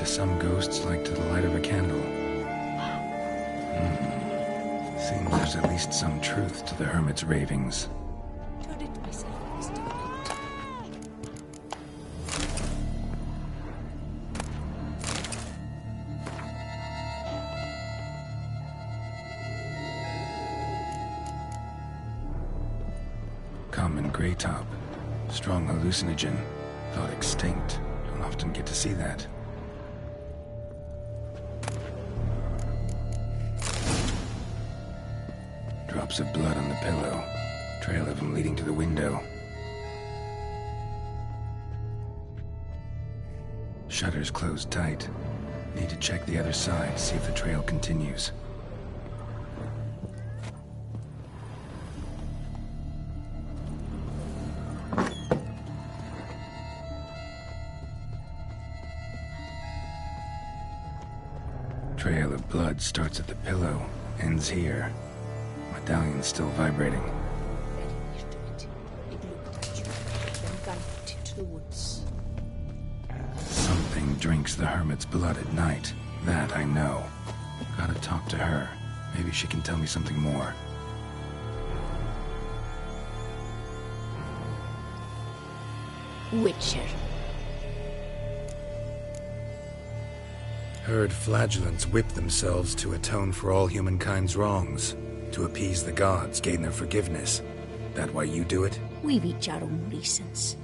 some ghosts like to the light of a candle. Seems there's at least some truth to the hermit's ravings. Common gray top. Strong hallucinogen. Thought extinct. Don't often get to see that. Drops of blood on the pillow. Trail of them leading to the window. Shutters closed tight. Need to check the other side, see if the trail continues. Trail of blood starts at the pillow, ends here. Medallion's still vibrating. Something drinks the hermit's blood at night. That I know. Gotta talk to her. Maybe she can tell me something more. Witcher. Heard flagellants whip themselves to atone for all humankind's wrongs. To appease the gods, gain their forgiveness. That why you do it? We've each our own reasons.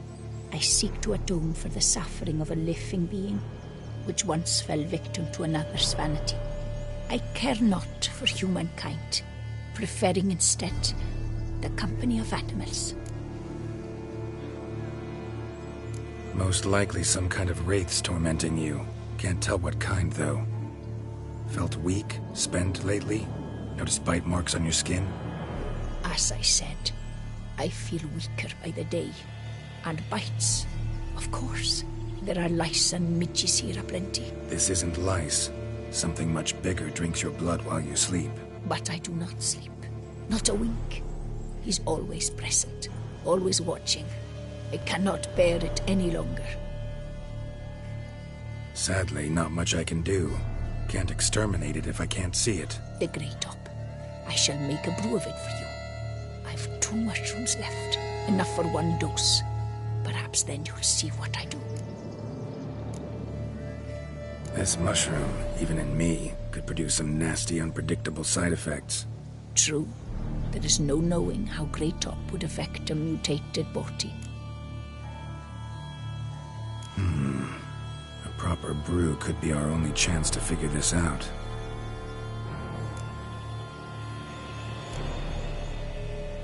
I seek to atone for the suffering of a living being, which once fell victim to another's vanity. I care not for humankind, preferring instead the company of animals. Most likely some kind of wraiths tormenting you. Can't tell what kind, though. Felt weak, spent lately? Notice bite marks on your skin? As I said, I feel weaker by the day. And bites, of course. There are lice and midges here aplenty. This isn't lice. Something much bigger drinks your blood while you sleep. But I do not sleep. Not a wink. He's always present, always watching. I cannot bear it any longer. Sadly, not much I can do. Can't exterminate it if I can't see it. The Grey Top. I shall make a brew of it for you. I've 2 mushrooms left. Enough for 1 dose. Perhaps then you'll see what I do. This mushroom, even in me, could produce some nasty, unpredictable side effects. True. There is no knowing how Grey Top would affect a mutated body. A proper brew could be our only chance to figure this out.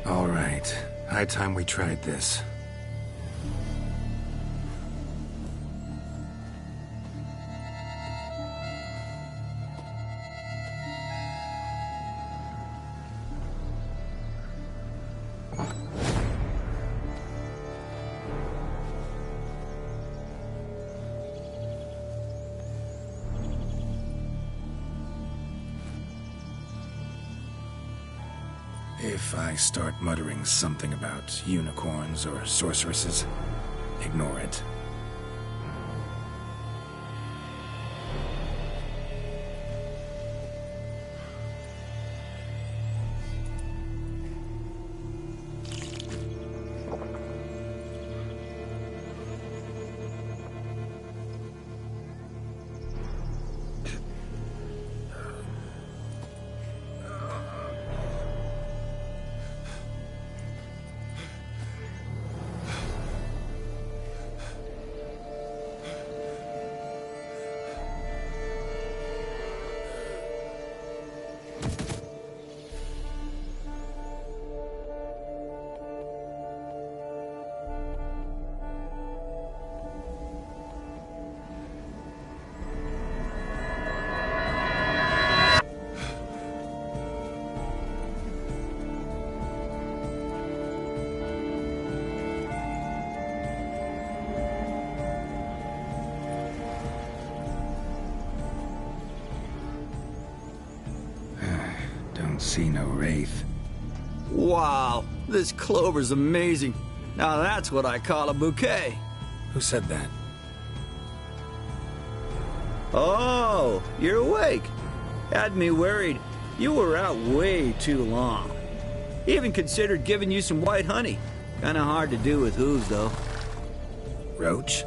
All right. High time we tried this. If I start muttering something about unicorns or sorceresses, ignore it. See no wraith. Wow, this clover's amazing. Now that's what I call a bouquet. Who said that? Oh, you're awake. Had me worried. You were out way too long. Even considered giving you some white honey. Kinda hard to do with hooves, though. Roach?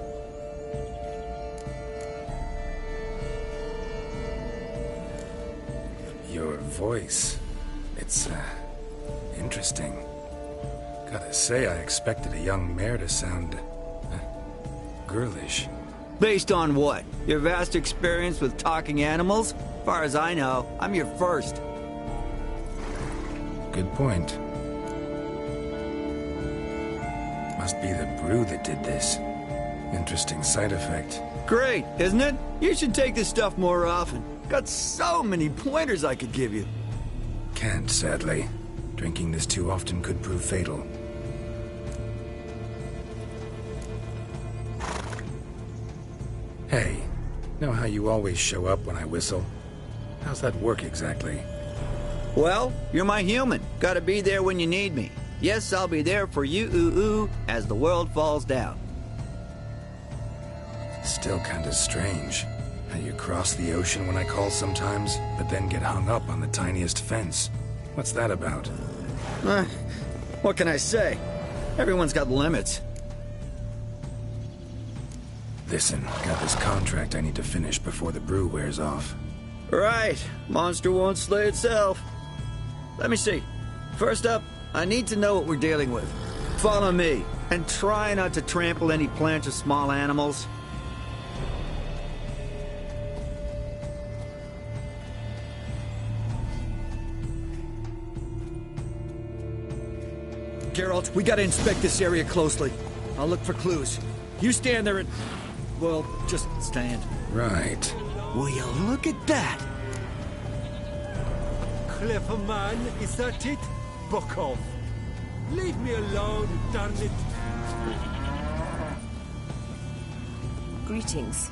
Your voice. It's, interesting. Gotta say, I expected a young mare to sound, girlish. Based on what? Your vast experience with talking animals? As far as I know, I'm your first. Good point. Must be the brew that did this. Interesting side effect. Great, isn't it? You should take this stuff more often. Got so many pointers I could give you. Can't, sadly. Drinking this too often could prove fatal. Hey, know how you always show up when I whistle? How's that work exactly? Well, you're my human. Gotta be there when you need me. Yes, I'll be there for you, ooh, as the world falls down. Still kinda strange. How you cross the ocean when I call sometimes, but then get hung up on the tiniest fence. What's that about? What can I say? Everyone's got limits. Listen, got this contract I need to finish before the brew wears off. Right. Monster won't slay itself. Let me see. First up, I need to know what we're dealing with. Follow me, and try not to trample any plants or small animals. Geralt, we gotta inspect this area closely. I'll look for clues. You stand there and... well, just stand. Right. Will you look at that? Clever man, is that it? Buck off. Leave me alone, darn it. Greetings.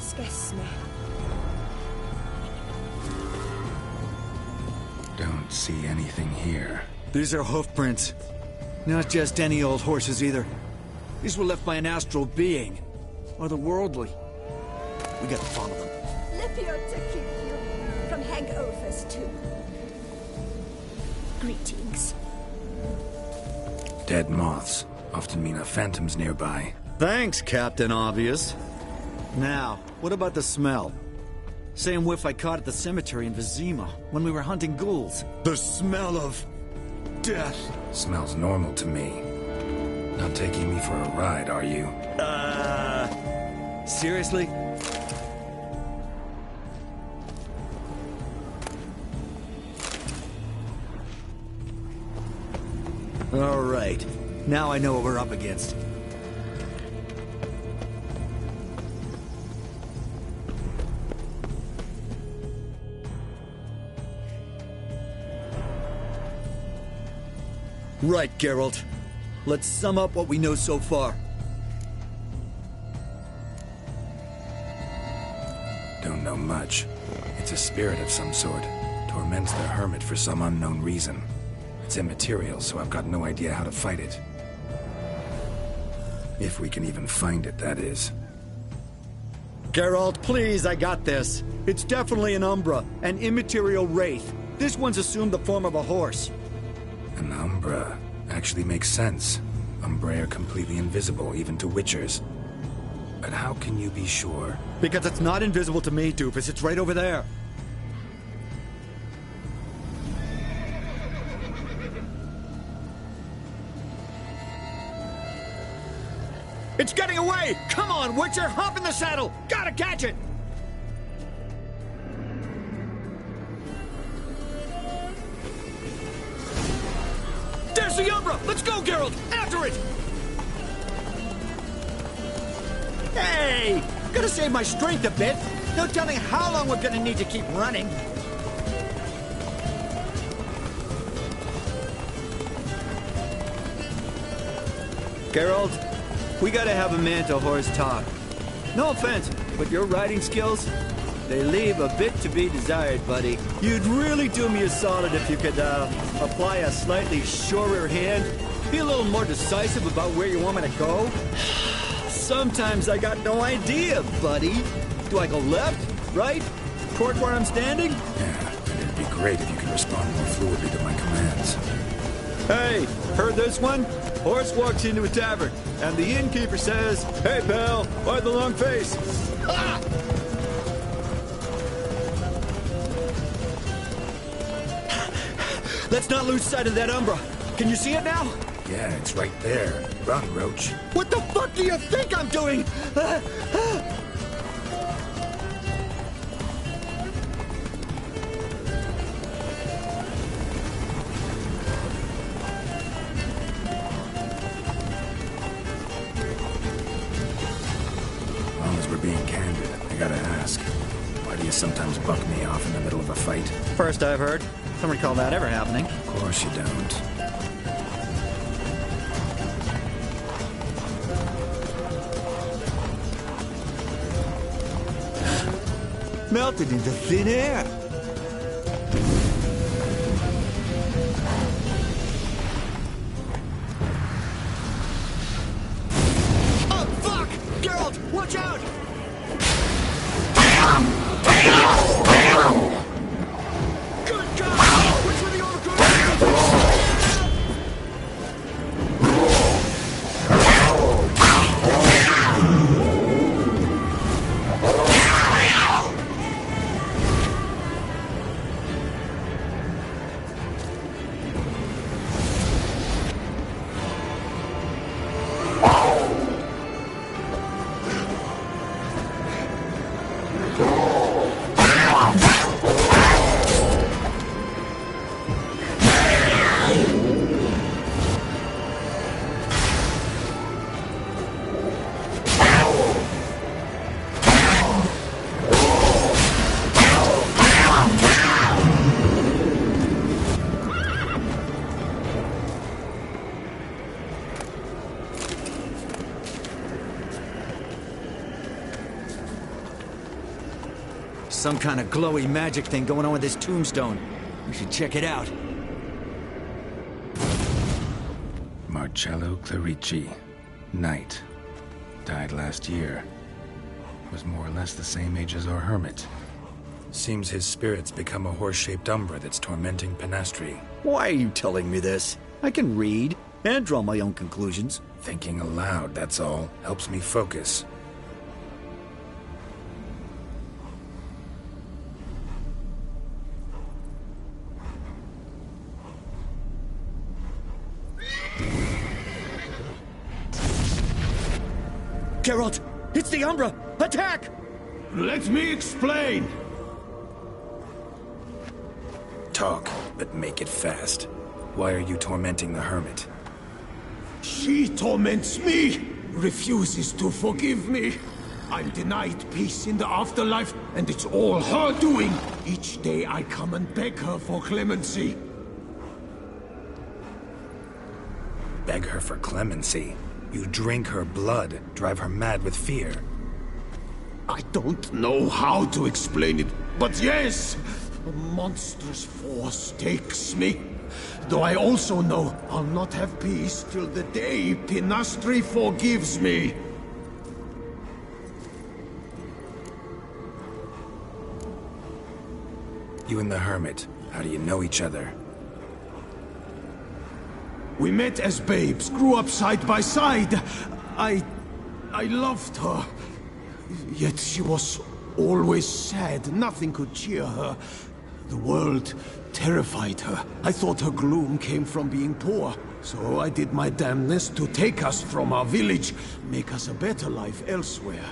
Skesne. Don't see anything here. These are hoof prints. Not just any old horses either. These were left by an astral being. Otherworldly. We gotta follow them. Lipio to keep you from hangovers too. Greetings. Dead moths often mean a phantom's nearby. Thanks, Captain Obvious. Now, what about the smell? Same whiff I caught at the cemetery in Vizima when we were hunting ghouls. The smell of... death. Smells normal to me. Not taking me for a ride, are you? Seriously? All right. Now I know what we're up against. Right, Geralt. Let's sum up what we know so far. Don't know much. It's a spirit of some sort. Torments the hermit for some unknown reason. It's immaterial, so I've got no idea how to fight it. If we can even find it, that is. Geralt, please, I got this. It's definitely an Umbra, an immaterial wraith. This one's assumed the form of a horse. An Umbra. Actually makes sense. Umbra are completely invisible, even to Witchers. But how can you be sure? Because it's not invisible to me, Doofus. It's right over there. It's getting away! Come on, Witcher! Hop in the saddle! Gotta catch it! There's the Umbra! Let's go, Geralt! After it! Hey! Gotta save my strength a bit. No telling how long we're gonna need to keep running. Geralt, we gotta have a man-to-horse talk. No offense, but your riding skills, they leave a bit to be desired, buddy. You'd really do me a solid if you could, apply a slightly surer hand. Be a little more decisive about where you want me to go. Sometimes I got no idea, buddy. Do I go left, right, toward where I'm standing? Yeah, and it'd be great if you could respond more fluidly to my commands. Hey, heard this one? Horse walks into a tavern, and the innkeeper says, "Hey, pal, why the long face?" Ah! Let's not lose sight of that Umbra. Can you see it now? Yeah, it's right there. Run, Roach. What the fuck do you think I'm doing? As long as we're being candid, I gotta ask. Why do you sometimes buck me off in the middle of a fight? First I've heard. Don't recall that ever happening. Of course you don't. Melted into thin air. Oh, fuck! Geralt, watch out! Good God! Which were the Some kind of glowy magic thing going on with this tombstone. We should check it out. Marcello Clerici, Knight. Died last year. Was more or less the same age as our hermit. Seems his spirit's become a horse-shaped umbra that's tormenting Penastri. Why are you telling me this? I can read and draw my own conclusions. Thinking aloud, that's all. Helps me focus. Geralt, it's the Umbra! Attack! Let me explain. Talk, but make it fast. Why are you tormenting the hermit? She torments me, refuses to forgive me. I'm denied peace in the afterlife, and it's all her doing. Each day I come and beg her for clemency. Beg her for clemency? You drink her blood, drive her mad with fear. I don't know how to explain it, but yes, a monstrous force takes me. Though I also know I'll not have peace till the day Penastri forgives me. You and the hermit, how do you know each other? We met as babes, grew up side by side. I loved her. Yet she was always sad. Nothing could cheer her. The world terrified her. I thought her gloom came from being poor. So I did my damnedest to take us from our village, make us a better life elsewhere.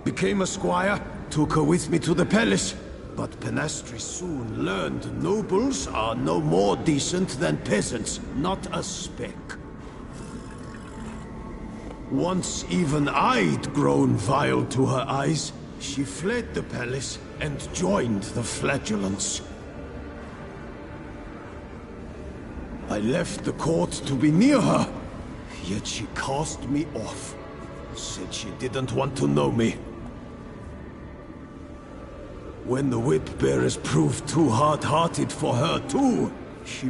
Became a squire, took her with me to the palace. But Penastri soon learned nobles are no more decent than peasants, not a speck. Once even I'd grown vile to her eyes, she fled the palace and joined the flagellants. I left the court to be near her, yet she cast me off. Said she didn't want to know me. When the whip bearers proved too hard-hearted for her too, she